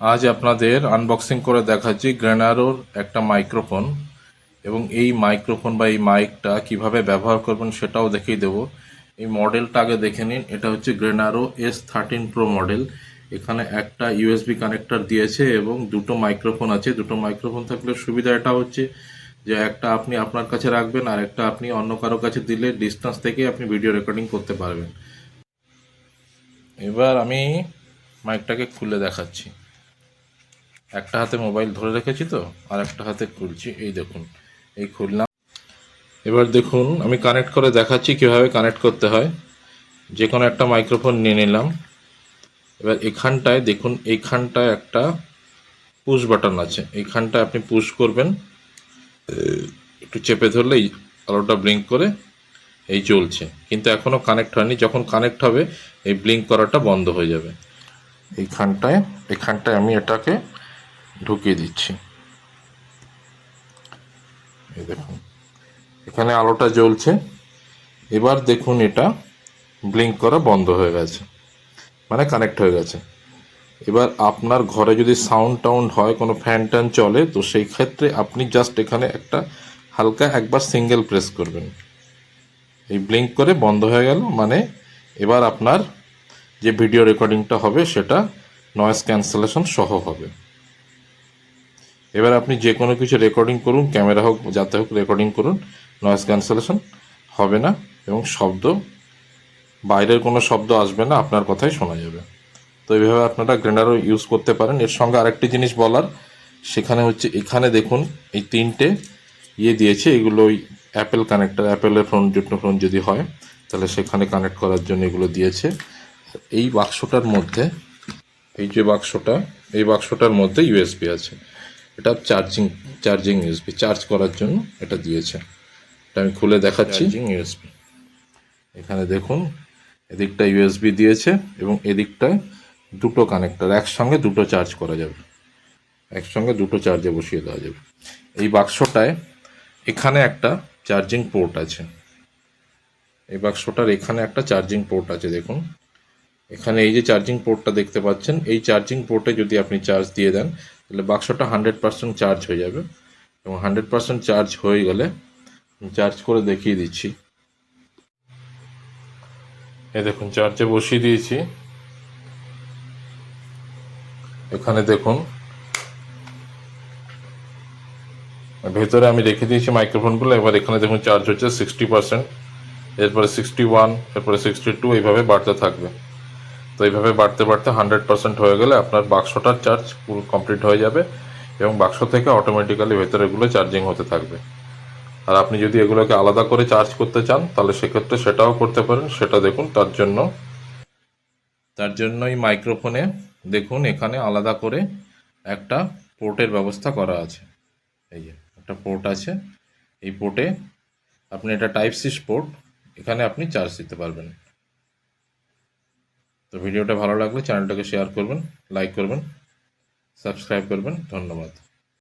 আজ আপনাদের আনবক্সিং করে দেখাচ্ছি গ্রেনারোর একটা মাইক্রোফোন এবং এই মাইক্রোফোন বা এই মাইকটা কিভাবে ব্যবহার করবেন সেটাও দেখিয়ে দেবো। এই মডেলটা আগে দেখে নিন। এটা হচ্ছে গ্রেনারো S13 Pro মডেল। এখানে একটা ইউএসবি কানেক্টর দিয়েছে এবং দুটো মাইক্রোফোন আছে। দুটো মাইক্রোফোন থাকলে সুবিধা এটা হচ্ছে যে একটা আপনি আপনার কাছে রাখবেন আর একটা আপনি অন্য কারো কাছে দিলে ডিস্টেন্স থেকে আপনি ভিডিও রেকর্ডিং করতে পারবেন। এবার আমি মাইকটাকে খুলে দেখাচ্ছি। একটা হাতে মোবাইল ধরে রেখেছি তো, আর একটা হাতে খুলছি। এই দেখুন, এই খুললাম। এবার দেখুন আমি কানেক্ট করে দেখাচ্ছি কীভাবে কানেক্ট করতে হয়। যে কোনো একটা মাইক্রোফোন নিয়ে নিলাম। এবার এখানটায় দেখুন, এইখানটায় একটা পুশ বাটন আছে, এইখানটায় আপনি পুশ করবেন। একটু চেপে ধরলেই আলোটা ব্লিঙ্ক করে এই জ্বলছে, কিন্তু এখনও কানেক্ট হয়নি। যখন কানেক্ট হবে এই ব্লিঙ্ক করাটা বন্ধ হয়ে যাবে। এখানটায় আমি এটাকে ঢুকিয়ে দিচ্ছি। এই দেখুন, এখানে আলোটা জ্বলছে। এবার দেখুন এটা ব্লিঙ্ক করা বন্ধ হয়ে গেছে, মানে কানেক্ট হয়ে গেছে। এবার আপনার ঘরে যদি সাউন্ড হয়, কোনো ফ্যান ট্যান চলে, তো সেই ক্ষেত্রে আপনি জাস্ট এখানে একটা হালকা একবার সিঙ্গেল প্রেস করবেন। এই ব্লিঙ্ক করে বন্ধ হয়ে গেল, মানে এবার আপনার যে ভিডিও রেকর্ডিংটা হবে সেটা নয়েজ ক্যান্সেলেশন সহ হবে। এবার আপনি যে কোনো কিছু রেকর্ডিং করুন, ক্যামেরা হোক যাতে হোক রেকর্ডিং করুন, নয়েজ ক্যান্সেলেশন হবে না এবং বাইরের কোনো শব্দ আসবে না, আপনার কথাই শোনা যাবে। তো এইভাবে আপনারা গ্রেনারও ইউজ করতে পারেন। এর সঙ্গে আরেকটি জিনিস বলার, সেখানে হচ্ছে এখানে দেখুন এই তিনটে দিয়েছে। এগুলো ওই অ্যাপেল কানেক্টার, অ্যাপেলের ফোন যদি হয় তাহলে সেখানে কানেক্ট করার জন্য এগুলো দিয়েছে। এই বাক্সটার মধ্যে, এই বাক্সটার মধ্যে ইউএসবি আছে। এটা চার্জিং ইউএসবি, চার্জ করার জন্য এটা দিয়েছে। এটা আমি খুলে দেখাচ্ছি। চার্জিং ইউএসবি, এখানে দেখুন এদিকটা ইউএসবি দিয়েছে এবং এদিকটায় দুটো কানেক্টর, একসঙ্গে দুটো চার্জ করা যাবে, একসঙ্গে দুটো চার্জে বসিয়ে দেওয়া যাবে। এই বাক্সটায় এখানে একটা চার্জিং পোর্ট আছে, এই বাক্সটার এখানে একটা চার্জিং পোর্ট আছে। দেখুন এখানে এই যে চার্জিং পোর্টটা দেখতে পাচ্ছেন, এই চার্জিং পোর্টে যদি আপনি চার্জ দিয়ে দেন তাহলে বাক্সটা 100% চার্জ হয়ে যাবে। এবং 100% চার্জ হয়ে গেলে চার্জ করে দেখিয়ে দিচ্ছি। এই দেখুন চার্জে বসিয়ে দিয়েছি। এখানে দেখুন ভেতরে আমি রেখে দিয়েছি মাইক্রোফোনগুলো। এবার এখানে দেখুন চার্জ হচ্ছে 60%, এরপরে 61, এরপরে 62, এইভাবে বাড়তে থাকবে। তো এইভাবে বাড়তে বাড়তে 100% হয়ে গেলে আপনার বাক্সটার চার্জ পুরো কমপ্লিট হয়ে যাবে এবং বাক্স থেকে অটোমেটিক্যালি ভেতরেগুলো চার্জিং হতে থাকবে। আর আপনি যদি এগুলোকে আলাদা করে চার্জ করতে চান তাহলে সেক্ষেত্রে সেটাও করতে পারেন। সেটা দেখুন, তার জন্য এই মাইক্রোফোনে দেখুন এখানে আলাদা করে একটা পোর্টের ব্যবস্থা করা আছে। এই যে একটা পোর্ট আছে, এই পোর্টে আপনি এটা টাইপ সি পোর্ট, এখানে আপনি চার্জ দিতে পারবেন। তো ভিডিওটা ভালো লাগলে চ্যানেলটাকে শেয়ার করবেন, লাইক করবেন, সাবস্ক্রাইব করবেন। ধন্যবাদ।